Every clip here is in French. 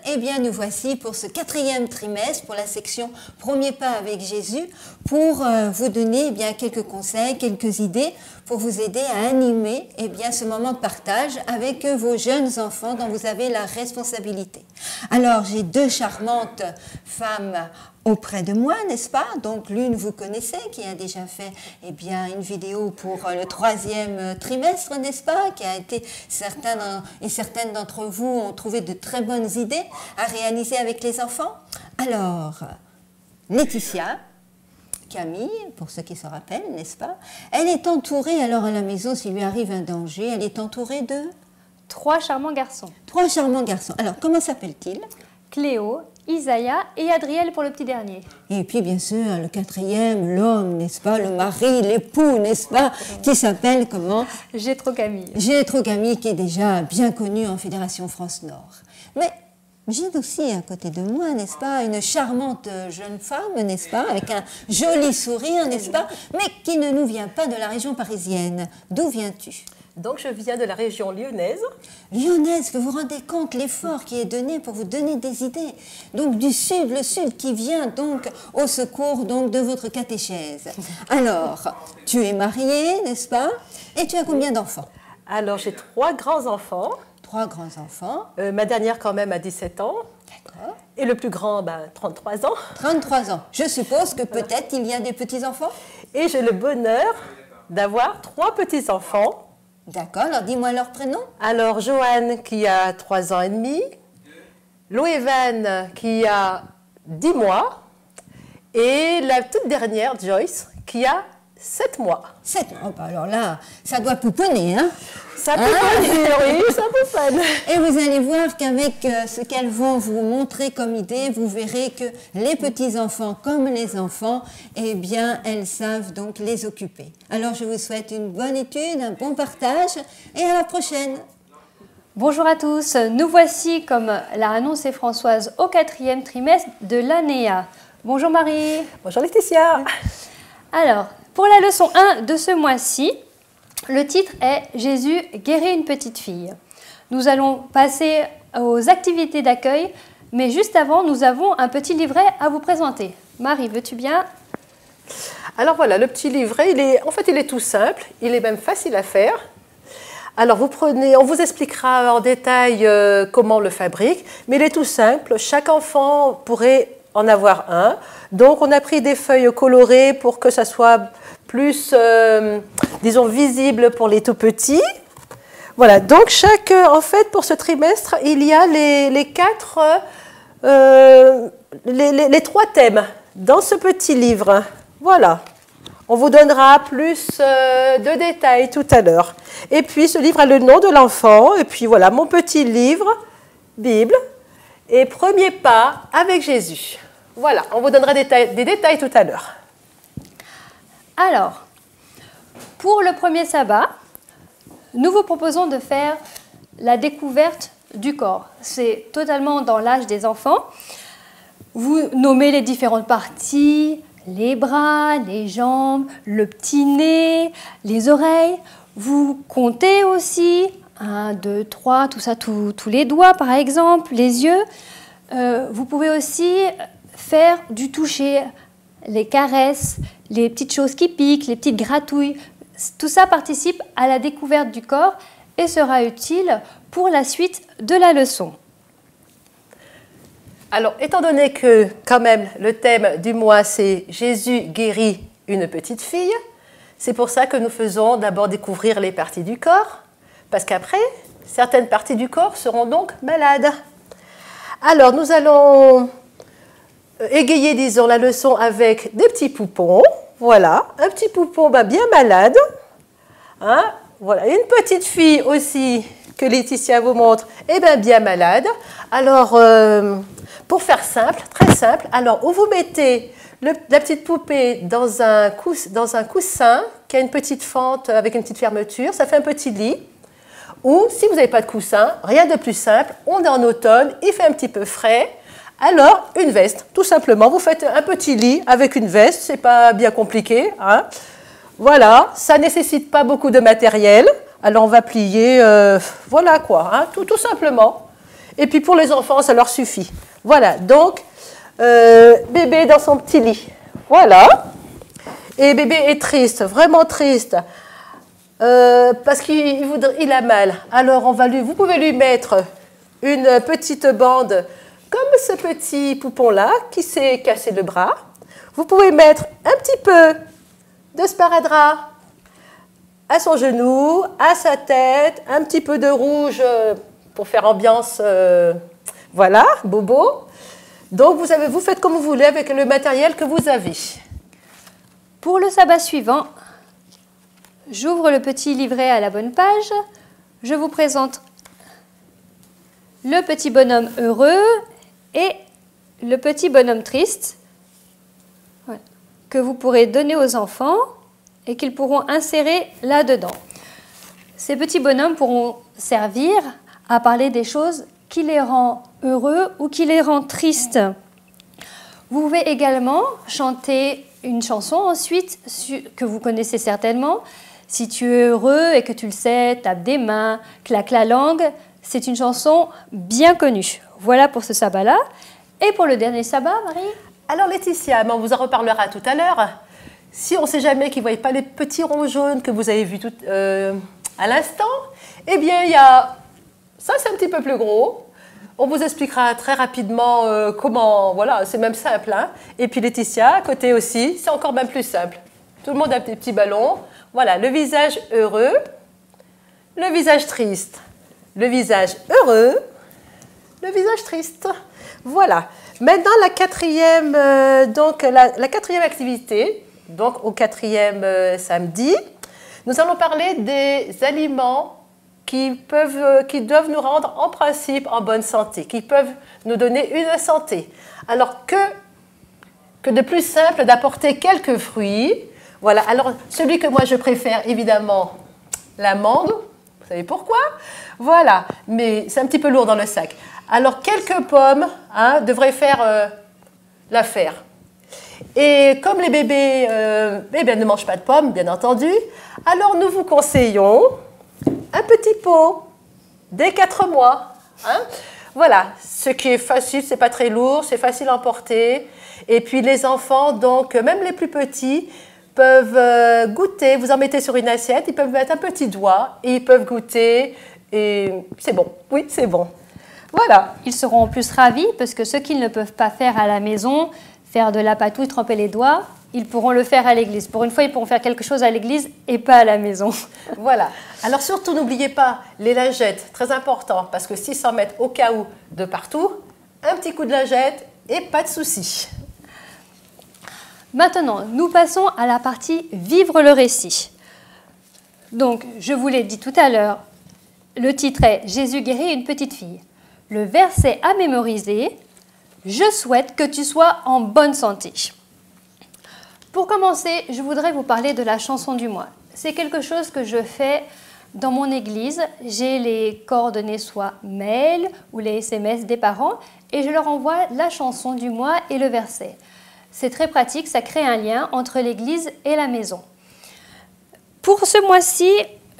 eh bien nous voici pour ce 4e trimestre, pour la section Premier pas avec Jésus, pour vous donner eh bien, quelques conseils, quelques idées pour vous aider à animer eh bien, ce moment de partage avec vos jeunes enfants dont vous avez la responsabilité. Alors j'ai 2 charmantes femmes auprès de moi, n'est-ce pas? Donc l'une vous connaissez, qui a déjà fait eh bien, une vidéo pour le 3e trimestre, n'est-ce pas? Qui a été certaines d'entre vous ont trouvé de très bonnes idées à réaliser avec les enfants. Alors, Laetitia, Camille, pour ceux qui se rappellent, n'est-ce pas? Elle est entourée, alors à la maison, s'il lui arrive un danger, elle est entourée de 3 charmants garçons. 3 charmants garçons. Alors, comment s'appellent-ils? Cléo, Isaiah et Adriel pour le petit dernier. Et puis, bien sûr, le 4e, l'homme, n'est-ce pas? Le mari, l'époux, n'est-ce pas? Qui s'appelle comment? Gétro Camille. Gétro Camille, qui est déjà bien connu en Fédération France Nord. Mais j'ai aussi à côté de moi, n'est-ce pas, une charmante jeune femme, n'est-ce pas, avec un joli sourire, n'est-ce pas, mais qui ne nous vient pas de la région parisienne. D'où viens-tu? Donc je viens de la région lyonnaise. Lyonnaise, vous vous rendez compte l'effort qui est donné pour vous donner des idées. Donc du sud, le sud qui vient donc au secours donc de votre catéchèse. Alors, tu es mariée, n'est-ce pas? Et tu as combien d'enfants? Alors j'ai 3 grands-enfants. 3 grands-enfants. Ma dernière quand même a 17 ans. D'accord. Et le plus grand, 33 ans. 33 ans. Je suppose que peut-être il y a des petits-enfants? Et j'ai le bonheur d'avoir 3 petits-enfants. D'accord, alors dis-moi leur prénom. Alors Joanne qui a 3 ans et demi, Loévan qui a 10 mois et la toute dernière, Joyce, qui a 7 mois. 7 mois, alors là, ça doit pouponner, hein? Ça pouponne, oui, ça pouponne. Et vous allez voir qu'avec ce qu'elles vont vous montrer comme idée, vous verrez que les petits-enfants comme les enfants, eh bien, elles savent donc les occuper. Alors, je vous souhaite une bonne étude, un bon partage et à la prochaine. Bonjour à tous, nous voici, comme l'a annoncé Françoise, au 4e trimestre de l'ANEA. Bonjour Marie. Bonjour Laetitia. Alors, pour la leçon 1 de ce mois-ci, le titre est « Jésus guérit une petite fille ». Nous allons passer aux activités d'accueil, mais juste avant, nous avons un petit livret à vous présenter. Marie, veux-tu bien? Alors voilà, le petit livret, il est tout simple, il est même facile à faire. Alors vous prenez, on vous expliquera en détail comment on le fabrique, mais il est tout simple, chaque enfant pourrait en avoir un. Donc on a pris des feuilles colorées pour que ça soit plus, disons, visible pour les tout petits. Voilà, donc en fait, pour ce trimestre, il y a les 3 thèmes dans ce petit livre. Voilà, on vous donnera plus de détails tout à l'heure. Et puis, ce livre a le nom de l'enfant, et puis voilà, mon petit livre, Bible, et Premier pas avec Jésus. Voilà, on vous donnera des détails tout à l'heure. Alors, pour le premier sabbat, nous vous proposons de faire la découverte du corps. C'est totalement dans l'âge des enfants. Vous nommez les différentes parties, les bras, les jambes, le petit nez, les oreilles. Vous comptez aussi 1, 2, 3, tout ça, tous les doigts par exemple, les yeux. Vous pouvez aussi faire du toucher, les caresses, les petites choses qui piquent, les petites gratouilles. Tout ça participe à la découverte du corps et sera utile pour la suite de la leçon. Alors, étant donné que, quand même, le thème du mois, c'est « Jésus guérit une petite fille », c'est pour ça que nous faisons d'abord découvrir les parties du corps, parce qu'après, certaines parties du corps seront donc malades. Alors, nous allons égayer, disons, la leçon avec des petits poupons. Voilà, un petit poupon bien malade. Hein, voilà, une petite fille aussi que Laetitia vous montre, bien malade. Alors, pour faire simple, très simple, alors où vous mettez la petite poupée dans un coussin qui a une petite fente avec une petite fermeture, ça fait un petit lit. Ou si vous n'avez pas de coussin, rien de plus simple, on est en automne, il fait un petit peu frais. Alors, une veste, tout simplement. Vous faites un petit lit avec une veste, c'est pas bien compliqué. Hein. Voilà, ça ne nécessite pas beaucoup de matériel. Alors, on va plier, voilà quoi, hein, tout simplement. Et puis pour les enfants, ça leur suffit. Voilà, donc, bébé dans son petit lit. Voilà. Et bébé est triste, vraiment triste. Parce qu'il a mal. Alors, vous pouvez lui mettre une petite bande comme ce petit poupon-là qui s'est cassé le bras. Vous pouvez mettre un petit peu de sparadrap à son genou, à sa tête, un petit peu de rouge pour faire ambiance, voilà, bobo. Donc, vous faites comme vous voulez avec le matériel que vous avez. Pour le sabbat suivant, j'ouvre le petit livret à la bonne page. Je vous présente le petit bonhomme heureux et le petit bonhomme triste, voilà, que vous pourrez donner aux enfants et qu'ils pourront insérer là-dedans. Ces petits bonhommes pourront servir à parler des choses qui les rend heureux ou qui les rend tristes. Vous pouvez également chanter une chanson ensuite que vous connaissez certainement. Si tu es heureux et que tu le sais, tape des mains, claque la langue. C'est une chanson bien connue. Voilà pour ce sabbat-là. Et pour le dernier sabbat, Marie? Alors Laetitia, on vous en reparlera tout à l'heure. Si on ne sait jamais qu'ils ne voient pas les petits ronds jaunes que vous avez vus à l'instant, eh bien, il y a... Ça, c'est un petit peu plus gros. On vous expliquera très rapidement comment... Voilà, c'est même simple. Hein. Et puis Laetitia, à côté aussi, c'est encore même plus simple. Tout le monde a des petits ballons. Voilà, le visage heureux, le visage triste, le visage heureux, le visage triste. Voilà. Maintenant, la quatrième activité, donc au 4e samedi, nous allons parler des aliments qui doivent nous rendre en principe en bonne santé, qui peuvent nous donner une santé. Alors que de plus simple d'apporter quelques fruits. Voilà, alors celui que moi je préfère, évidemment, la mangue. Vous savez pourquoi? Voilà, mais c'est un petit peu lourd dans le sac. Alors quelques pommes devraient faire l'affaire. Et comme les bébés ne mangent pas de pommes, bien entendu, alors nous vous conseillons un petit pot dès 4 mois. Hein? Voilà, ce qui est facile, c'est pas très lourd, c'est facile à emporter. Et puis les enfants, donc même les plus petits, peuvent goûter. Vous en mettez sur une assiette, ils peuvent mettre un petit doigt et ils peuvent goûter. Et c'est bon, oui, c'est bon. Voilà. Ils seront en plus ravis parce que ce qu'ils ne peuvent pas faire à la maison, faire de la patouille, tremper les doigts, ils pourront le faire à l'église. Pour une fois, ils pourront faire quelque chose à l'église et pas à la maison. Voilà. Alors surtout, n'oubliez pas les lingettes, très important, parce que s'ils s'en mettent au cas où de partout, un petit coup de lingette et pas de souci. Maintenant, nous passons à la partie « Vivre le récit ». Donc, je vous l'ai dit tout à l'heure, le titre est « Jésus guérit une petite fille ». Le verset à mémoriser, « Je souhaite que tu sois en bonne santé ». Pour commencer, je voudrais vous parler de la chanson du mois. C'est quelque chose que je fais dans mon église. J'ai les coordonnées soit mail ou les SMS des parents et je leur envoie la chanson du mois et le verset. C'est très pratique, ça crée un lien entre l'église et la maison. Pour ce mois-ci,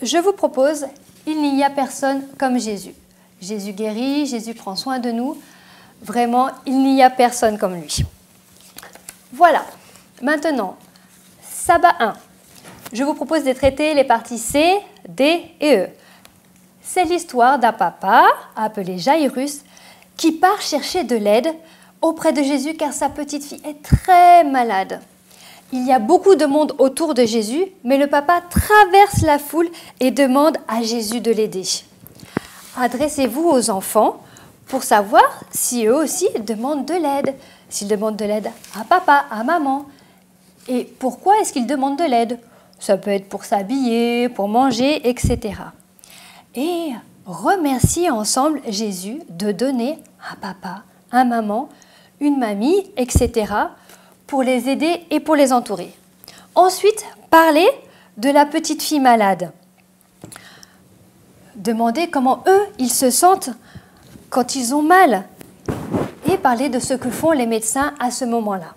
je vous propose « Il n'y a personne comme Jésus ». Jésus guérit, Jésus prend soin de nous. Vraiment, il n'y a personne comme lui. Voilà. Maintenant, sabbat 1. Je vous propose de traiter les parties C, D et E. C'est l'histoire d'un papa, appelé Jairus, qui part chercher de l'aide auprès de Jésus car sa petite fille est très malade. Il y a beaucoup de monde autour de Jésus, mais le papa traverse la foule et demande à Jésus de l'aider. Adressez-vous aux enfants pour savoir si eux aussi demandent de l'aide. S'ils demandent de l'aide à papa, à maman. Et pourquoi est-ce qu'ils demandent de l'aide? Ça peut être pour s'habiller, pour manger, etc. Et remercier ensemble Jésus de donner à papa, à maman, une mamie, etc. pour les aider et pour les entourer. Ensuite, parler de la petite fille malade. Demander comment eux, ils se sentent quand ils ont mal. Et parler de ce que font les médecins à ce moment-là.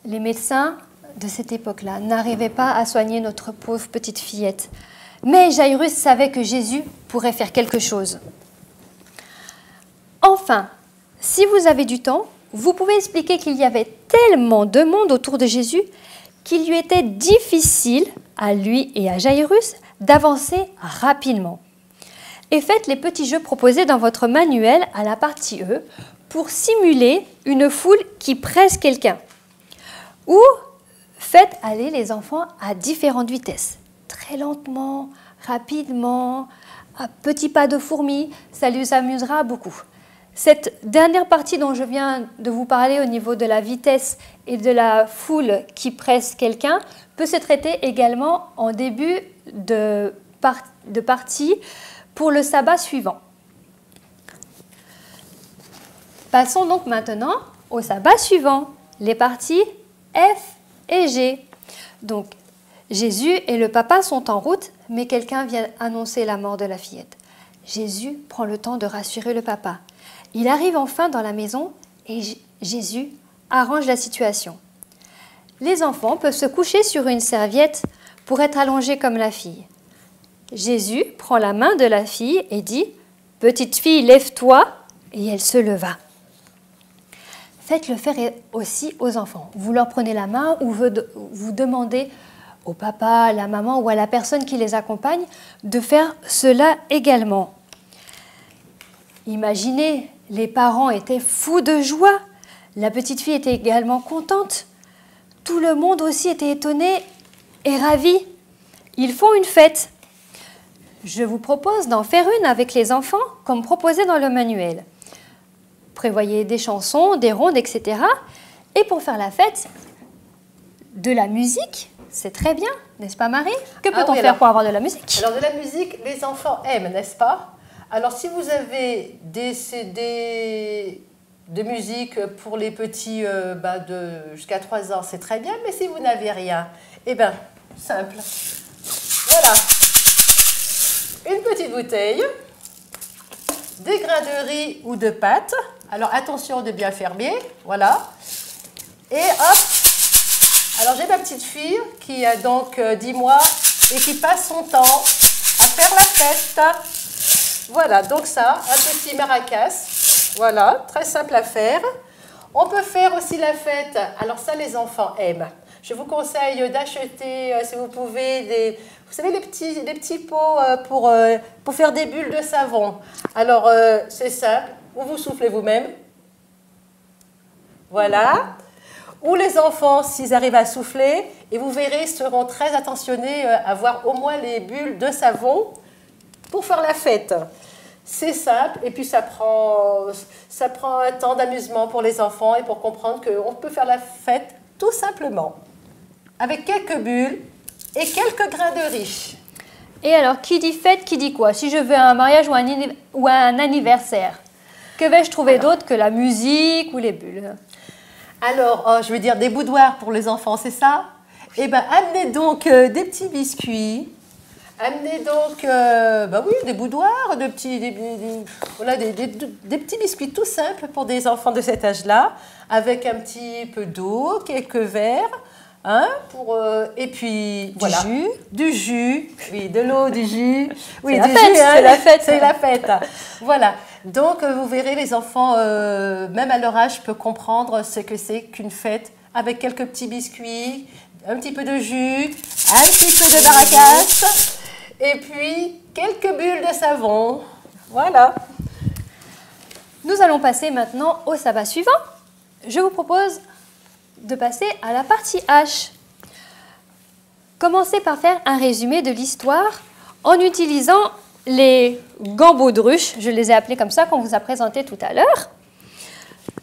Les médecins de cette époque-là n'arrivaient pas à soigner notre pauvre petite fillette. Mais Jairus savait que Jésus pourrait faire quelque chose. Enfin, si vous avez du temps, vous pouvez expliquer qu'il y avait tellement de monde autour de Jésus qu'il lui était difficile, à lui et à Jairus, d'avancer rapidement. Et faites les petits jeux proposés dans votre manuel à la partie E pour simuler une foule qui presse quelqu'un. Ou faites aller les enfants à différentes vitesses, très lentement, rapidement, à petits pas de fourmi, ça les amusera beaucoup. Cette dernière partie dont je viens de vous parler au niveau de la vitesse et de la foule qui presse quelqu'un peut se traiter également en début de partie pour le sabbat suivant. Passons donc maintenant au sabbat suivant, les parties F et G. Donc, Jésus et le papa sont en route, mais quelqu'un vient annoncer la mort de la fillette. Jésus prend le temps de rassurer le papa. Il arrive enfin dans la maison et Jésus arrange la situation. Les enfants peuvent se coucher sur une serviette pour être allongés comme la fille. Jésus prend la main de la fille et dit « Petite fille, lève-toi » et elle se leva. Faites-le faire aussi aux enfants. Vous leur prenez la main ou vous demandez au papa, à la maman ou à la personne qui les accompagne de faire cela également. Imaginez, les parents étaient fous de joie. La petite fille était également contente. Tout le monde aussi était étonné et ravi. Ils font une fête. Je vous propose d'en faire une avec les enfants, comme proposé dans le manuel. Prévoyez des chansons, des rondes, etc. Et pour faire la fête, de la musique, c'est très bien, n'est-ce pas Marie? Que peut-on faire pour avoir de la musique? Alors de la musique, les enfants aiment, n'est-ce pas? Alors si vous avez des CD de musique pour les petits jusqu'à 3 ans, c'est très bien, mais si vous n'avez rien, eh bien, simple. Voilà, une petite bouteille, des grains de riz ou de pâte. Alors attention de bien fermer, voilà. Et hop, alors j'ai ma petite fille qui a donc 10 mois et qui passe son temps à faire la fête. Voilà, donc ça, un petit maracas, voilà, très simple à faire. On peut faire aussi la fête, alors ça les enfants aiment. Je vous conseille d'acheter, si vous pouvez, vous savez les petits pots pour faire des bulles de savon. Alors c'est simple, ou vous soufflez vous-même, voilà. Ou les enfants, s'ils arrivent à souffler, et vous verrez, seront très attentionnés à voir au moins les bulles de savon pour faire la fête. C'est simple, et puis ça prend un temps d'amusement pour les enfants et pour comprendre qu'on peut faire la fête tout simplement, avec quelques bulles et quelques grains de riz. Et alors, qui dit fête, qui dit quoi? Si je veux un mariage ou un anniversaire, que vais-je trouver d'autre que la musique ou les bulles? Alors, je veux dire des boudoirs pour les enfants, c'est ça? Eh bien, amenez donc des petits biscuits. Amenez donc des boudoirs, des petits biscuits tout simples pour des enfants de cet âge-là, avec un petit peu d'eau, quelques verres, hein, et puis voilà, du jus, oui, de l'eau, du jus, oui, c'est la fête, c'est la fête. Voilà. Donc vous verrez, les enfants, même à leur âge, peuvent comprendre ce que c'est qu'une fête avec quelques petits biscuits, un petit peu de jus, un petit peu de maracas. Et puis, quelques bulles de savon. Voilà. Nous allons passer maintenant au sabbat suivant. Je vous propose de passer à la partie H. Commencez par faire un résumé de l'histoire en utilisant les gambaudruches, je les ai appelés comme ça qu'on vous a présenté tout à l'heure.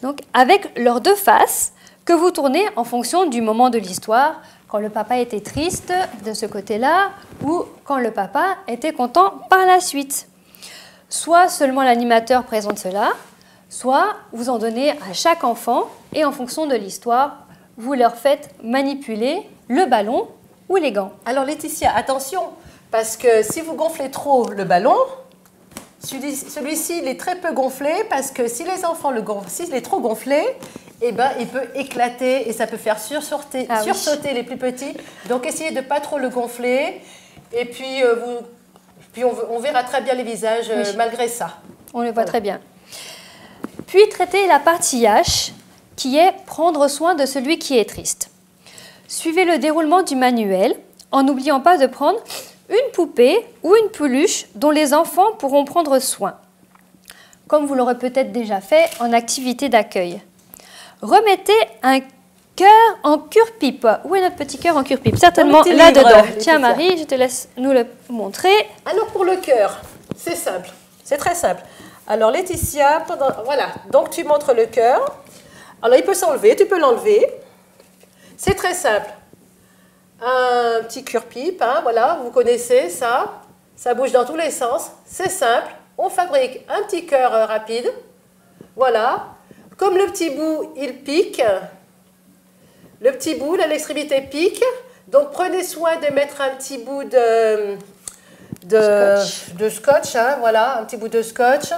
Donc, avec leurs deux faces que vous tournez en fonction du moment de l'histoire, quand le papa était triste de ce côté-là ou quand le papa était content par la suite. Soit seulement l'animateur présente cela, soit vous en donnez à chaque enfant et en fonction de l'histoire, vous leur faites manipuler le ballon ou les gants. Alors Laetitia, attention, parce que si vous gonflez trop le ballon, celui-ci il est très peu gonflé parce que si les enfants le gonflent, s'il est trop gonflé, eh ben, il peut éclater et ça peut faire sursauter les plus petits. Donc essayez de ne pas trop le gonfler et puis, on verra très bien les visages malgré ça. On les voit très bien. Puis traitez la partie H, qui est prendre soin de celui qui est triste. Suivez le déroulement du manuel en n'oubliant pas de prendre une poupée ou une peluche dont les enfants pourront prendre soin, comme vous l'aurez peut-être déjà fait en activité d'accueil. Remettez un cœur en cure-pipe. Où est notre petit cœur en cure-pipe? Certainement là-dedans. Tiens Marie, je te laisse nous le montrer. Alors pour le cœur, c'est simple, c'est très simple. Alors Laetitia, voilà, donc tu montres le cœur. Alors il peut s'enlever, tu peux l'enlever. C'est très simple. Un petit cure-pipe, hein, voilà, vous connaissez ça. Ça bouge dans tous les sens, c'est simple. On fabrique un petit cœur rapide. Voilà. Comme le petit bout, il pique. Le petit bout, là, l'extrémité pique. Donc prenez soin de mettre un petit bout de scotch, hein, voilà, un petit bout de scotch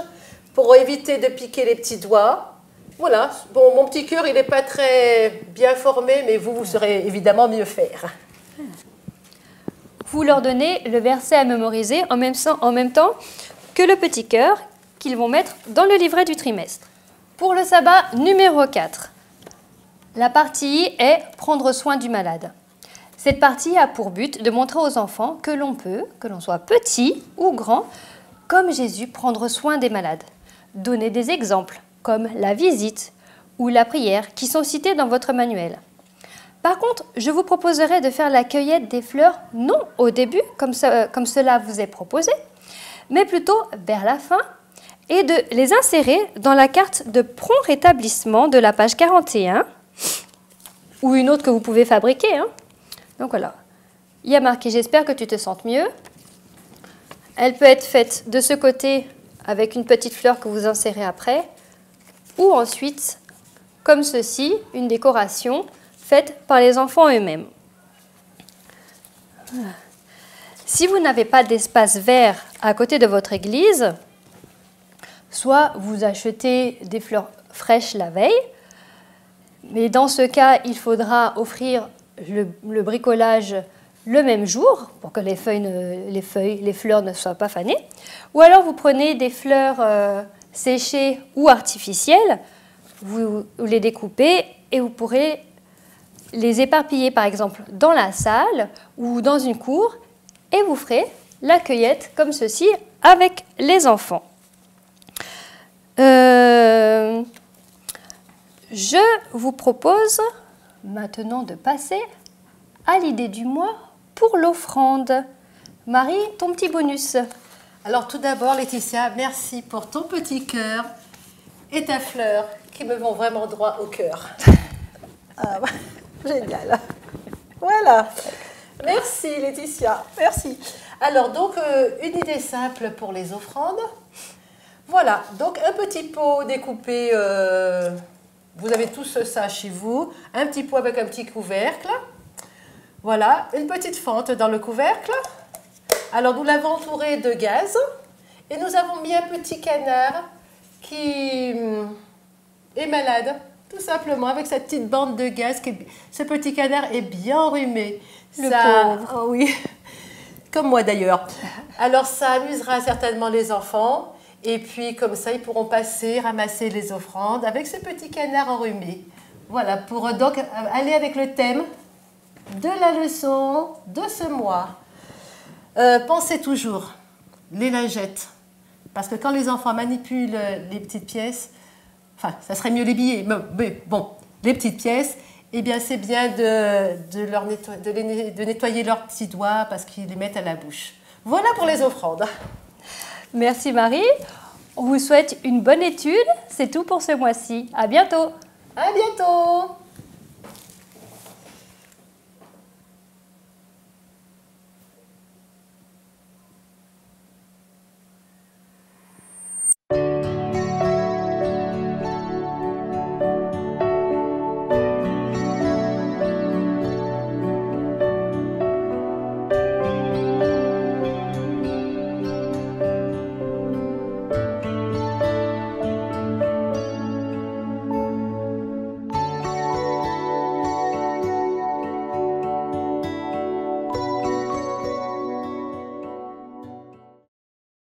pour éviter de piquer les petits doigts. Voilà, bon, mon petit cœur, il n'est pas très bien formé, mais vous saurez évidemment mieux faire. Vous leur donnez le verset à mémoriser en même temps que le petit cœur qu'ils vont mettre dans le livret du trimestre. Pour le sabbat numéro 4, la partie I est prendre soin du malade. Cette partie a pour but de montrer aux enfants que l'on peut, que l'on soit petit ou grand, comme Jésus, prendre soin des malades. Donnez des exemples, comme la visite ou la prière, qui sont cités dans votre manuel. Par contre, je vous proposerai de faire la cueillette des fleurs, non au début, comme cela vous est proposé, mais plutôt vers la fin, et de les insérer dans la carte de prompt rétablissement de la page 41, ou une autre que vous pouvez fabriquer. Hein. Donc voilà, il y a marqué « J'espère que tu te sentes mieux ». Elle peut être faite de ce côté avec une petite fleur que vous insérez après, ou ensuite, comme ceci, une décoration faite par les enfants eux-mêmes. Si vous n'avez pas d'espace vert à côté de votre église, soit vous achetez des fleurs fraîches la veille, mais dans ce cas, il faudra offrir le bricolage le même jour pour que les fleurs ne soient pas fanées. Ou alors vous prenez des fleurs séchées ou artificielles, vous les découpez et vous pourrez les éparpiller par exemple dans la salle ou dans une cour et vous ferez la cueillette comme ceci avec les enfants. Je vous propose maintenant de passer à l'idée du mois pour l'offrande. Marie, ton petit bonus. Alors tout d'abord, Laetitia, merci pour ton petit cœur et ta fleur qui me vont vraiment droit au cœur. Ah, génial. Voilà. Merci Laetitia, merci. Alors donc, une idée simple pour les offrandes. Voilà, donc un petit pot découpé, vous avez tous ça chez vous, un petit pot avec un petit couvercle. Voilà, une petite fente dans le couvercle. Alors nous l'avons entouré de gaz et nous avons mis un petit canard qui est malade, tout simplement, avec cette petite bande de gaz. Ce petit canard est bien enrhumé. Le pauvre. Oh oui, comme moi d'ailleurs. Alors ça amusera certainement les enfants. Et puis comme ça, ils pourront passer, ramasser les offrandes avec ce petit canard enrhumé. Voilà, pour donc aller avec le thème de la leçon de ce mois. Pensez toujours les lingettes. Parce que quand les enfants manipulent les petites pièces, enfin, ça serait mieux les billets, mais bon, les petites pièces, eh bien c'est bien de nettoyer leurs petits doigts parce qu'ils les mettent à la bouche. Voilà pour les offrandes. Merci Marie. On vous souhaite une bonne étude. C'est tout pour ce mois-ci. À bientôt. À bientôt.